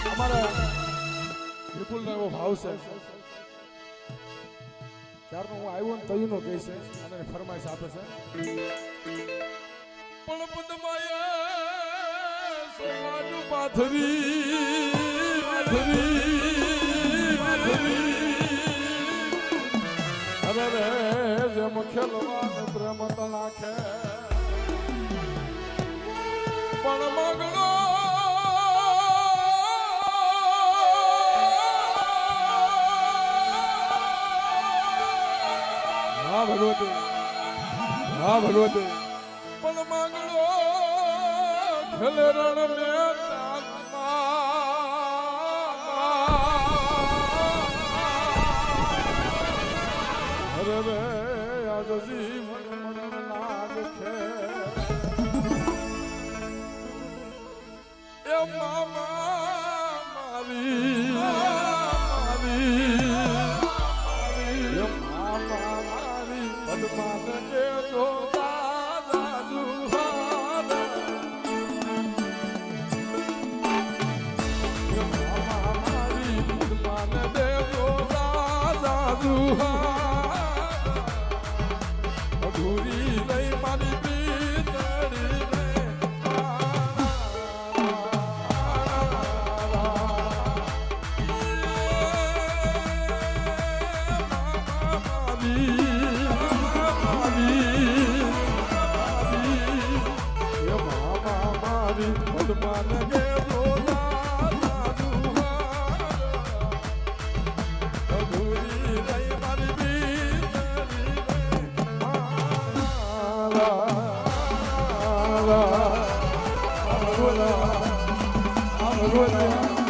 અમારે વિપુલનો એવો ભાવ છે ત્યારનો હું આવ્યો ને તયુનો કહે છે અને ફરમાઈશ આપે છે પણ પદમાયા સોમાનું પાથરી અરે રે જેમ ખેલવાને પ્રેમ તણાખે પણ મગલો ભગવતી હા ભગવતી પણ માંગલો ખેલે રણ ને અરે રે આજજી મન મન લાગ છે એ મામા મારી પદમાન કે જો દાદા જુહાર મારી પદમાન દે જો દાદા જુહાર અધૂરી લઈ મારી પીતળી પદમાન કે બોલા અધૂરી રહી મારી બીતરી ભગવાન